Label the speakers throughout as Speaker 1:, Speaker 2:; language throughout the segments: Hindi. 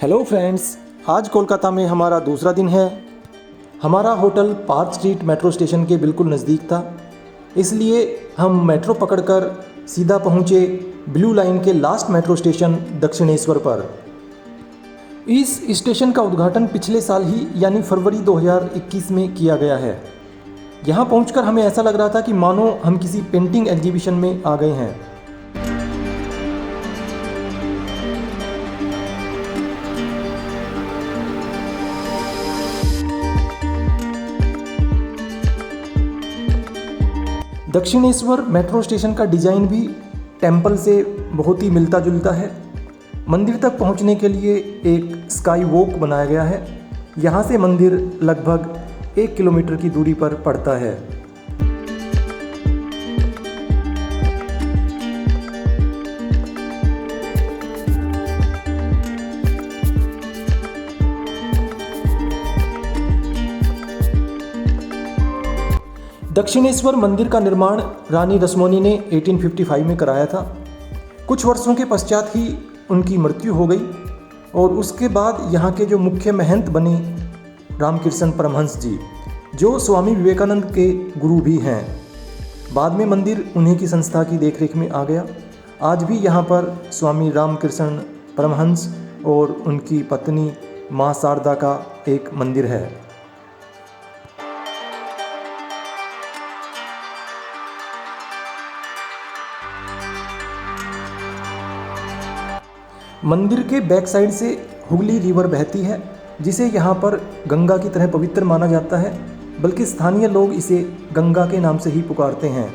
Speaker 1: हेलो फ्रेंड्स, आज कोलकाता में हमारा दूसरा दिन है। हमारा hotel park street metro station के बिल्कुल नज़दीक था, इसलिए हम मेट्रो पकड़कर सीधा पहुँचे ब्लू लाइन के लास्ट मेट्रो स्टेशन दक्षिणेश्वर पर। इस स्टेशन का उद्घाटन पिछले साल ही यानी फरवरी 2021 में किया गया है। यहाँ पहुँचकर हमें ऐसा लग रहा था कि मानो हम किसी पेंटिंग एग्जीबिशन में आ गए हैं। दक्षिणेश्वर मेट्रो स्टेशन का डिज़ाइन भी टेंपल से बहुत ही मिलता जुलता है। मंदिर तक पहुंचने के लिए एक स्काई वॉक बनाया गया है। यहां से मंदिर लगभग 1 किलोमीटर की दूरी पर पड़ता है। दक्षिणेश्वर मंदिर का निर्माण रानी रसमोनी ने 1855 में कराया था। कुछ वर्षों के पश्चात ही उनकी मृत्यु हो गई और उसके बाद यहाँ के जो मुख्य महंत बने रामकृष्ण परमहंस जी, जो स्वामी विवेकानंद के गुरु भी हैं। बाद में मंदिर उन्हीं की संस्था की देखरेख में आ गया। आज भी यहाँ पर स्वामी रामकृष्ण परमहंस और उनकी पत्नी माँ शारदा का एक मंदिर है। मंदिर के बैक साइड से हुगली रिवर बहती है, जिसे यहाँ पर गंगा की तरह पवित्र माना जाता है, बल्कि स्थानीय लोग इसे गंगा के नाम से ही पुकारते हैं।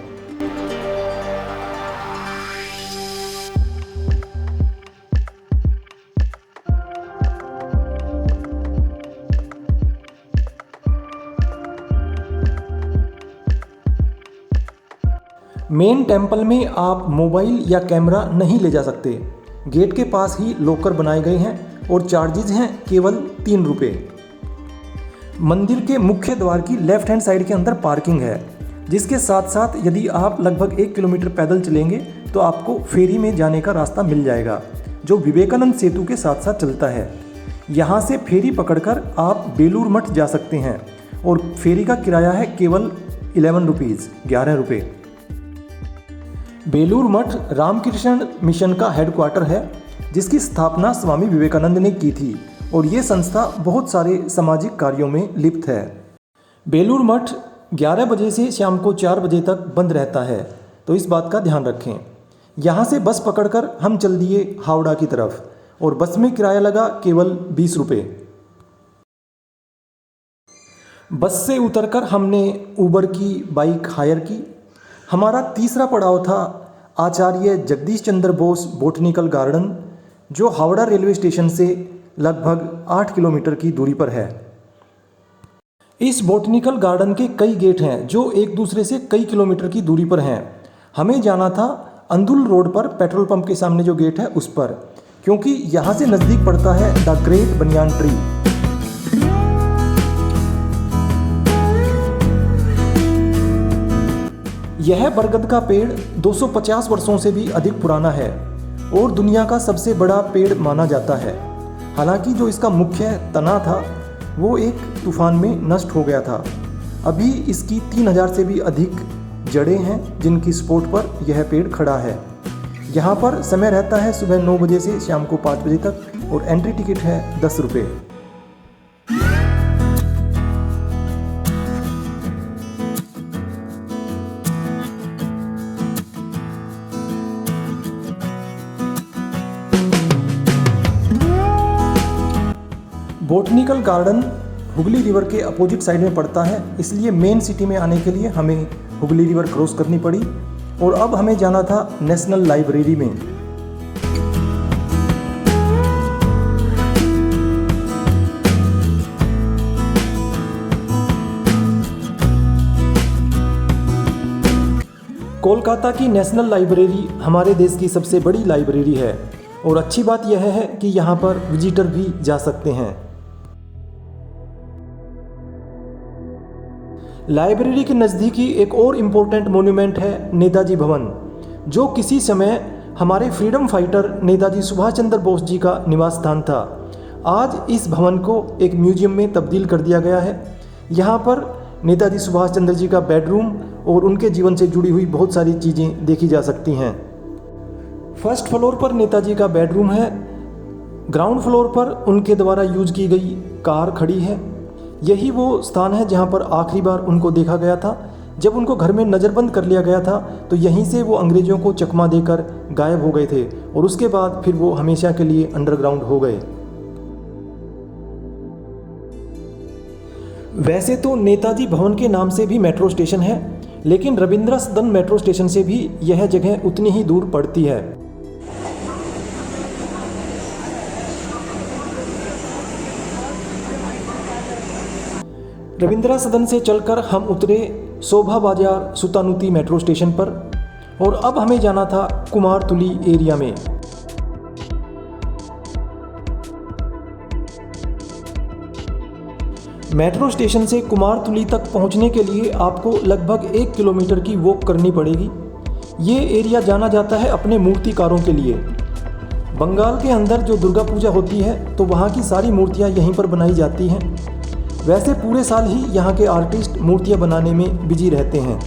Speaker 1: मेन टेंपल में आप मोबाइल या कैमरा नहीं ले जा सकते। गेट के पास ही लॉकर बनाए गए हैं और चार्जेज हैं केवल 3 रुपये। मंदिर के मुख्य द्वार की लेफ्ट हैंड साइड के अंदर पार्किंग है, जिसके साथ साथ यदि आप लगभग 1 किलोमीटर पैदल चलेंगे तो आपको फेरी में जाने का रास्ता मिल जाएगा, जो विवेकानंद सेतु के साथ साथ चलता है। यहाँ से फेरी पकड़कर आप बेलूर मठ जा सकते हैं और फेरी का किराया है केवल 11 रुपीज़, 11 रुपये। बेलूर मठ रामकृष्ण मिशन का हेडक्वार्टर है, जिसकी स्थापना स्वामी विवेकानंद ने की थी और ये संस्था बहुत सारे सामाजिक कार्यों में लिप्त है। बेलूर मठ 11 बजे से शाम को 4 बजे तक बंद रहता है, तो इस बात का ध्यान रखें। यहाँ से बस पकड़कर हम चल दिए हावड़ा की तरफ और बस में किराया लगा केवल 20 रुपये। बस से उतरकर हमने उबर की बाइक हायर की। हमारा तीसरा पड़ाव था आचार्य जगदीश चंद्र बोस बॉटनिकल गार्डन, जो हावड़ा रेलवे स्टेशन से लगभग 8 किलोमीटर की दूरी पर है। इस बॉटनिकल गार्डन के कई गेट हैं जो एक दूसरे से कई किलोमीटर की दूरी पर हैं। हमें जाना था अंदुल रोड पर पेट्रोल पंप के सामने जो गेट है उस पर, क्योंकि यहाँ से नज़दीक पड़ता है द ग्रेट बनियान ट्री। यह बरगद का पेड़ 250 वर्षों से भी अधिक पुराना है और दुनिया का सबसे बड़ा पेड़ माना जाता है। हालांकि जो इसका मुख्य तना था वो एक तूफान में नष्ट हो गया था। अभी इसकी 3000 से भी अधिक जड़ें हैं, जिनकी सपोर्ट पर यह पेड़ खड़ा है। यहाँ पर समय रहता है सुबह 9 बजे से शाम को 5 बजे तक और एंट्री टिकट है 10 रुपये। बॉटनिकल गार्डन हुगली रिवर के अपोजिट साइड में पड़ता है, इसलिए मेन सिटी में आने के लिए हमें हुगली रिवर क्रॉस करनी पड़ी और अब हमें जाना था नेशनल लाइब्रेरी में। कोलकाता की नेशनल लाइब्रेरी हमारे देश की सबसे बड़ी लाइब्रेरी है और अच्छी बात यह है कि यहाँ पर विजिटर भी जा सकते हैं। लाइब्रेरी के नज़दीक ही एक और इम्पोर्टेंट मोन्यूमेंट है नेताजी भवन, जो किसी समय हमारे फ्रीडम फाइटर नेताजी सुभाष चंद्र बोस जी का निवास स्थान था। आज इस भवन को एक म्यूजियम में तब्दील कर दिया गया है। यहाँ पर नेताजी सुभाष चंद्र जी का बेडरूम और उनके जीवन से जुड़ी हुई बहुत सारी चीज़ें देखी जा सकती हैं। फर्स्ट फ्लोर पर नेताजी का बेडरूम है। ग्राउंड फ्लोर पर उनके द्वारा यूज की गई कार खड़ी है। यही वो स्थान है जहाँ पर आखिरी बार उनको देखा गया था। जब उनको घर में नज़रबंद कर लिया गया था तो यहीं से वो अंग्रेज़ों को चकमा देकर गायब हो गए थे और उसके बाद फिर वो हमेशा के लिए अंडरग्राउंड हो गए। वैसे तो नेताजी भवन के नाम से भी मेट्रो स्टेशन है, लेकिन रविंद्र सदन मेट्रो स्टेशन से भी यह जगह उतनी ही दूर पड़ती है। रविंद्र सदन से चलकर हम उतरे शोभा बाजार सुतानुती मेट्रो स्टेशन पर और अब हमें जाना था कुमारतुली एरिया में। मेट्रो स्टेशन से कुमारतुली तक पहुंचने के लिए आपको लगभग 1 किलोमीटर की वॉक करनी पड़ेगी। ये एरिया जाना जाता है अपने मूर्तिकारों के लिए। बंगाल के अंदर जो दुर्गा पूजा होती है तो वहाँ की सारी मूर्तियाँ यहीं पर बनाई जाती हैं। वैसे पूरे साल ही यहाँ के आर्टिस्ट मूर्तियाँ बनाने में बिजी रहते हैं।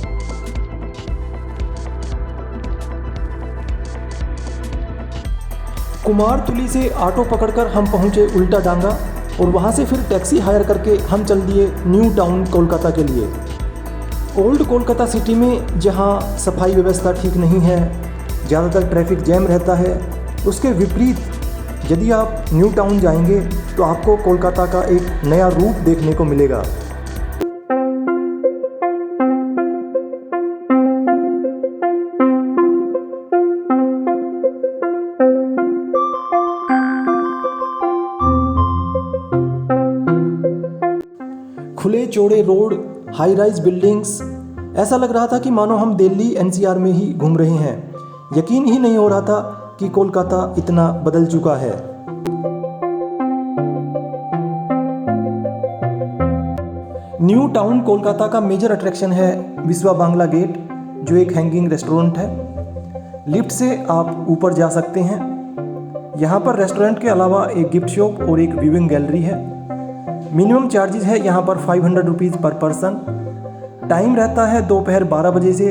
Speaker 1: कुमारतुली से ऑटो पकड़कर हम पहुँचे उल्टा डांगा और वहाँ से फिर टैक्सी हायर करके हम चल दिए न्यू टाउन कोलकाता के लिए। ओल्ड कोलकाता सिटी में जहाँ सफाई व्यवस्था ठीक नहीं है, ज़्यादातर ट्रैफिक जैम रहता है, उसके विपरीत यदि आप न्यू टाउन जाएंगे तो आपको कोलकाता का एक नया रूप देखने को मिलेगा। खुले चौड़े रोड, हाई राइज बिल्डिंग्स, ऐसा लग रहा था कि मानो हम दिल्ली एनसीआर में ही घूम रहे हैं। यकीन ही नहीं हो रहा था कि कोलकाता इतना बदल चुका है। न्यू टाउन कोलकाता का मेजर अट्रैक्शन है विश्वा बांग्ला गेट, जो एक हैंगिंग रेस्टोरेंट है। लिफ्ट से आप ऊपर जा सकते हैं। यहाँ पर रेस्टोरेंट के अलावा एक गिफ्ट शॉप और एक व्यूइंग गैलरी है। मिनिमम चार्जेस है यहाँ पर 500 रुपीज़ पर पर्सन। टाइम रहता है दोपहर 12 बजे से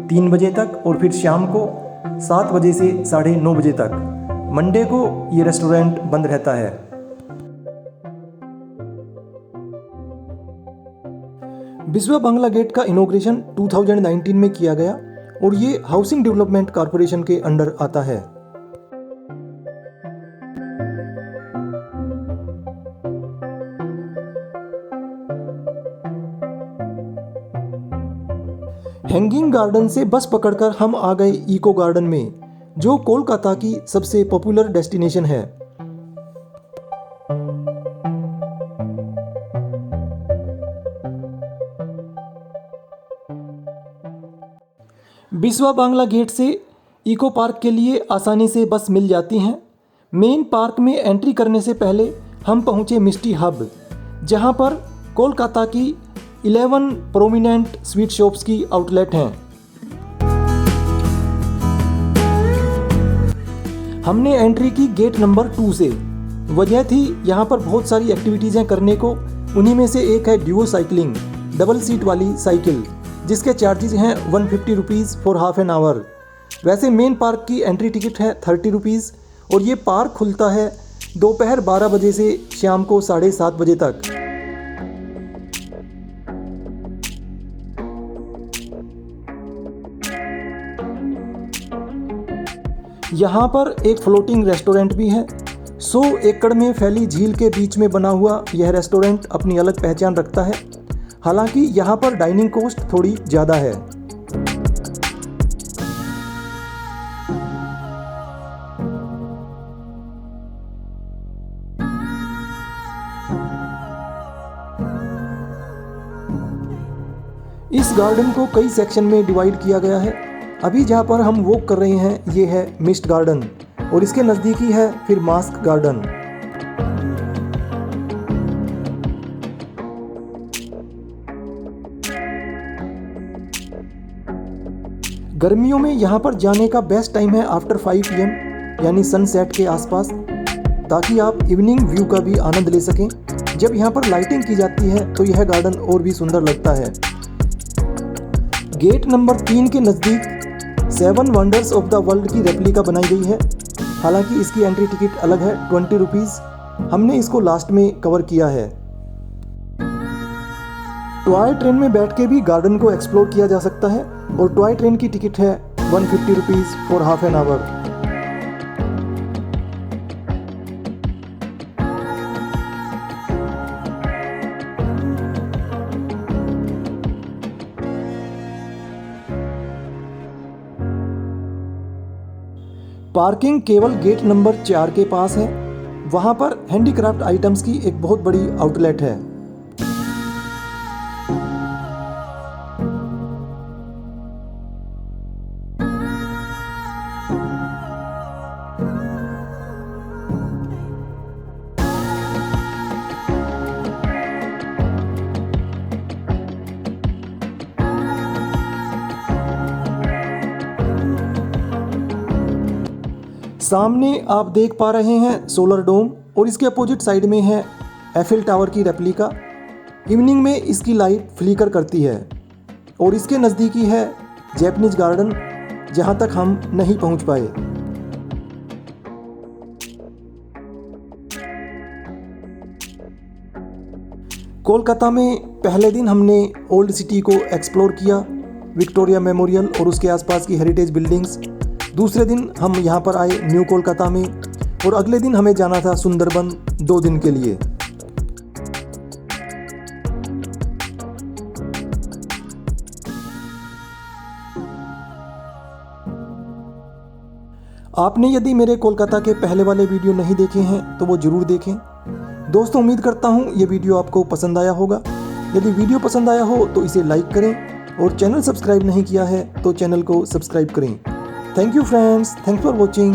Speaker 1: 3 बजे तक और फिर शाम को 7 बजे से 9:30 बजे तक। मंडे को ये रेस्टोरेंट बंद रहता है। विश्वा बांग्ला गेट का इनॉग्रेशन 2019 में किया गया और ये हाउसिंग डेवलपमेंट कॉरपोरेशन के अंडर आता है। हैंगिंग गार्डन से बस पकड़कर हम आ गए इको गार्डन में, जो कोलकाता की सबसे पॉपुलर डेस्टिनेशन है। विश्वा बांग्ला गेट से इको पार्क के लिए आसानी से बस मिल जाती हैं। मेन पार्क में एंट्री करने से पहले हम पहुंचे मिस्टी हब, जहां पर कोलकाता की 11 प्रोमिनेंट स्वीट शॉप्स की आउटलेट हैं। हमने एंट्री की गेट नंबर 2 से। वजह थी यहाँ पर बहुत सारी एक्टिविटीज़ करने को। उन्हीं में से एक है ड्यूओ साइकिलिंग, डबल सीट वाली साइकिल, जिसके चार्जेस हैं 150 rupees for half an hour. वैसे मेन पार्क की एंट्री टिकट है 30 रुपीज़ और ये पार्क खुलता है दोपहर 12 बजे से शाम को 7:30 बजे तक। यहाँ पर एक फ्लोटिंग रेस्टोरेंट भी है। 100 एकड़ में फैली झील के बीच में बना हुआ यह रेस्टोरेंट अपनी अलग पहचान रखता है। हालांकि यहाँ पर डाइनिंग कॉस्ट थोड़ी ज़्यादा है। इस गार्डन को कई सेक्शन में डिवाइड किया गया है। अभी जहाँ पर हम वॉक कर रहे हैं ये है मिस्ट गार्डन और इसके नज़दीकी है फिर मास्क गार्डन। गर्मियों में यहाँ पर जाने का बेस्ट टाइम है आफ्टर 5 PM, यानी सनसेट के आसपास। ताकि आप इवनिंग व्यू का भी आनंद ले सकें। जब यहाँ पर लाइटिंग की जाती है तो यह गार्डन और भी सुंदर लगता है। गेट नंबर 3 के नज़दीक 7 वंडर्स ऑफ द वर्ल्ड की रेप्लिका बनाई गई है। हालांकि इसकी एंट्री टिकट अलग है, 20 रुपीज़। हमने इसको लास्ट में कवर किया है। टॉय ट्रेन में बैठ के भी गार्डन को एक्सप्लोर किया जा सकता है और टॉय ट्रेन की टिकट है 150 rupees for half an hour. Parking केवल गेट नंबर 4 के पास है। वहाँ पर हैंडीक्राफ्ट आइटम्स की एक बहुत बड़ी आउटलेट है। सामने आप देख पा रहे हैं सोलर डोम और इसके अपोजिट साइड में है एफिल टावर की रेप्लिका। इवनिंग में इसकी लाइट फ्लिकर करती है और इसके नज़दीकी है जैपनीज गार्डन, जहां तक हम नहीं पहुंच पाए। कोलकाता में पहले दिन हमने ओल्ड सिटी को एक्सप्लोर किया, विक्टोरिया मेमोरियल और उसके आसपास की हेरिटेज बिल्डिंग्स। दूसरे दिन हम यहाँ पर आए न्यू कोलकाता में और अगले दिन हमें जाना था सुंदरबन 2 दिन के लिए। आपने यदि मेरे कोलकाता के पहले वाले वीडियो नहीं देखे हैं तो वो ज़रूर देखें। दोस्तों, उम्मीद करता हूँ ये वीडियो आपको पसंद आया होगा। यदि वीडियो पसंद आया हो तो इसे लाइक करें और चैनल सब्सक्राइब नहीं किया है तो चैनल को सब्सक्राइब करें। Thank you friends, thanks for watching.